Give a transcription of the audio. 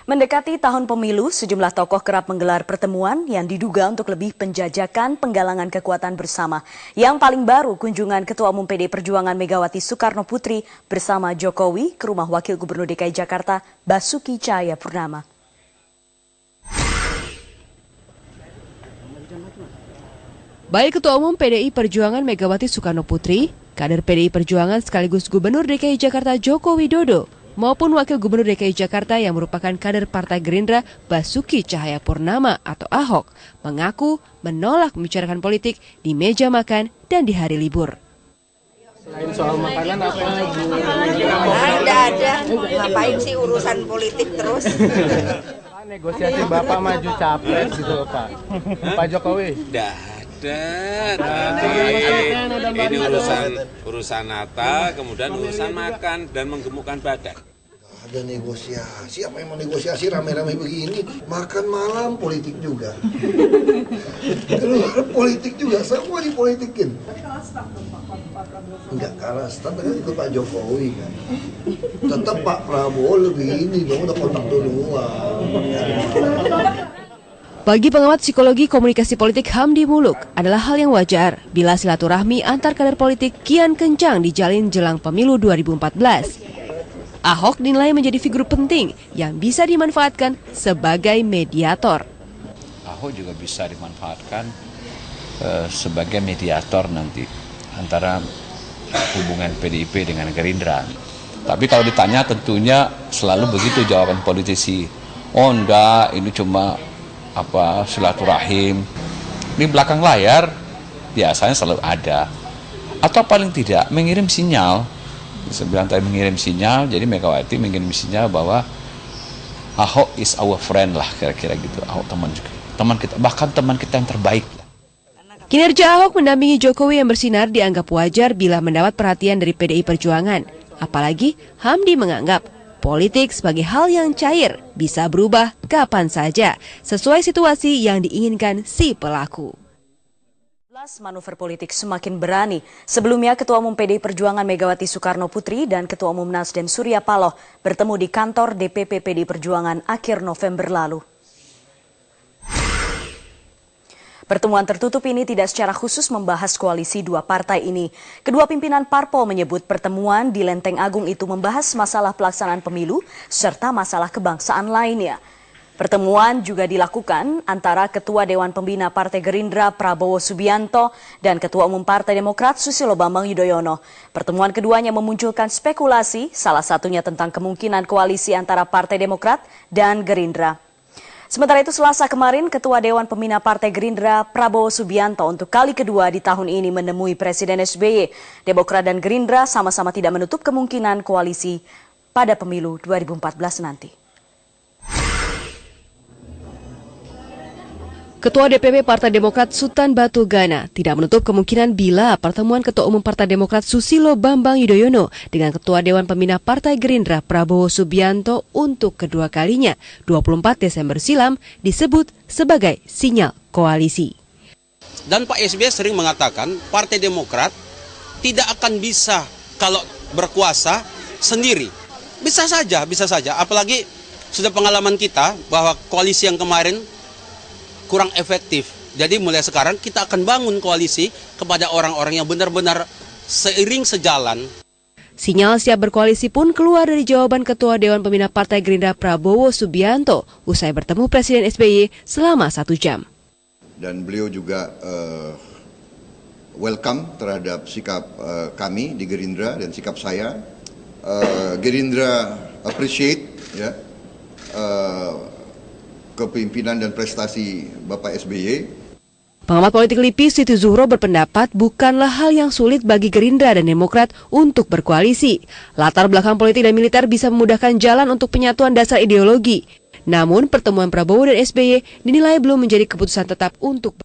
Mendekati tahun pemilu, sejumlah tokoh kerap menggelar pertemuan yang diduga untuk lebih penjajakan penggalangan kekuatan bersama. Yang paling baru, kunjungan Ketua Umum PDI Perjuangan Megawati Soekarno Putri bersama Jokowi ke rumah Wakil Gubernur DKI Jakarta Basuki Cahayapurnama. Baik Ketua Umum PDI Perjuangan Megawati Soekarno Putri, kader PDI Perjuangan sekaligus Gubernur DKI Jakarta Joko Widodo, maupun Wakil Gubernur DKI Jakarta yang merupakan kader Partai Gerindra Basuki Cahayapurnama atau Ahok, mengaku menolak membicarakan politik di meja makan dan di hari libur. Selain soal makanan apa lagi? Ada. Ngapain sih urusan politik terus? Negosiasi Bapak maju capres gitu Pak. Pak Jokowi. Ini urusan nata, kemudian urusan makan dan menggemukkan badan. Ada negosiasi, apa yang mau negosiasi rame-rame begini? Makan malam politik juga. Keluar politik juga, semua dipolitikin. Enggak kalah staf, kan ikut Pak Jokowi kan. Tetap Pak Prabowo lebih ini dong, udah kontak duluan. Bagi pengamat psikologi komunikasi politik Hamdi Muluk, adalah hal yang wajar bila silaturahmi antar kader politik kian kencang dijalin jelang pemilu 2014. Ahok dinilai menjadi figur penting yang bisa dimanfaatkan sebagai mediator. Ahok juga bisa dimanfaatkan sebagai mediator nanti antara hubungan PDIP dengan Gerindra. Tapi kalau ditanya tentunya selalu begitu jawaban politisi. Oh enggak, ini cuma silaturahim. Di belakang layar biasanya selalu ada. Atau paling tidak mengirim sinyal. Sebilang tadi mengirim sinyal, jadi Megawati mengirim sinyal bahwa Ahok is our friend lah, kira-kira gitu. Ahok teman kita, bahkan teman kita yang terbaik lah. Kinerja Ahok mendampingi Jokowi yang bersinar dianggap wajar bila mendapat perhatian dari PDI Perjuangan. Apalagi Hamdi menganggap politik sebagai hal yang cair, bisa berubah kapan saja, sesuai situasi yang diinginkan si pelaku. Manuver politik semakin berani. Sebelumnya, Ketua Umum PDI Perjuangan Megawati Soekarno Putri dan Ketua Umum Nasdem Surya Paloh bertemu di kantor DPP PDI Perjuangan akhir November lalu. Pertemuan tertutup ini tidak secara khusus membahas koalisi dua partai ini. Kedua pimpinan parpol menyebut pertemuan di Lenteng Agung itu membahas masalah pelaksanaan pemilu serta masalah kebangsaan lainnya. Pertemuan juga dilakukan antara Ketua Dewan Pembina Partai Gerindra Prabowo Subianto dan Ketua Umum Partai Demokrat Susilo Bambang Yudhoyono. Pertemuan keduanya memunculkan spekulasi, salah satunya tentang kemungkinan koalisi antara Partai Demokrat dan Gerindra. Sementara itu Selasa kemarin, Ketua Dewan Pembina Partai Gerindra Prabowo Subianto untuk kali kedua di tahun ini menemui Presiden SBY. Demokrat dan Gerindra sama-sama tidak menutup kemungkinan koalisi pada pemilu 2014 nanti. Ketua DPP Partai Demokrat Sultan Batu Gana tidak menutup kemungkinan bila pertemuan Ketua Umum Partai Demokrat Susilo Bambang Yudhoyono dengan Ketua Dewan Pembina Partai Gerindra Prabowo Subianto untuk kedua kalinya 24 Desember silam disebut sebagai sinyal koalisi. Dan Pak SBY sering mengatakan Partai Demokrat tidak akan bisa kalau berkuasa sendiri. Bisa saja, apalagi sudah pengalaman kita bahwa koalisi yang kemarin kurang efektif. Jadi mulai sekarang kita akan bangun koalisi kepada orang-orang yang benar-benar seiring sejalan. Sinyal siap berkoalisi pun keluar dari jawaban Ketua Dewan Pembina Partai Gerindra Prabowo Subianto usai bertemu Presiden SBY selama 1 jam. Dan beliau juga welcome terhadap sikap kami di Gerindra dan sikap saya. Gerindra appreciate kepemimpinan dan prestasi Bapak SBY. Pengamat politik LIPI Siti Zuhro berpendapat bukanlah hal yang sulit bagi Gerindra dan Demokrat untuk berkoalisi. Latar belakang politik dan militer bisa memudahkan jalan untuk penyatuan dasar ideologi. Namun pertemuan Prabowo dan SBY dinilai belum menjadi keputusan tetap untuk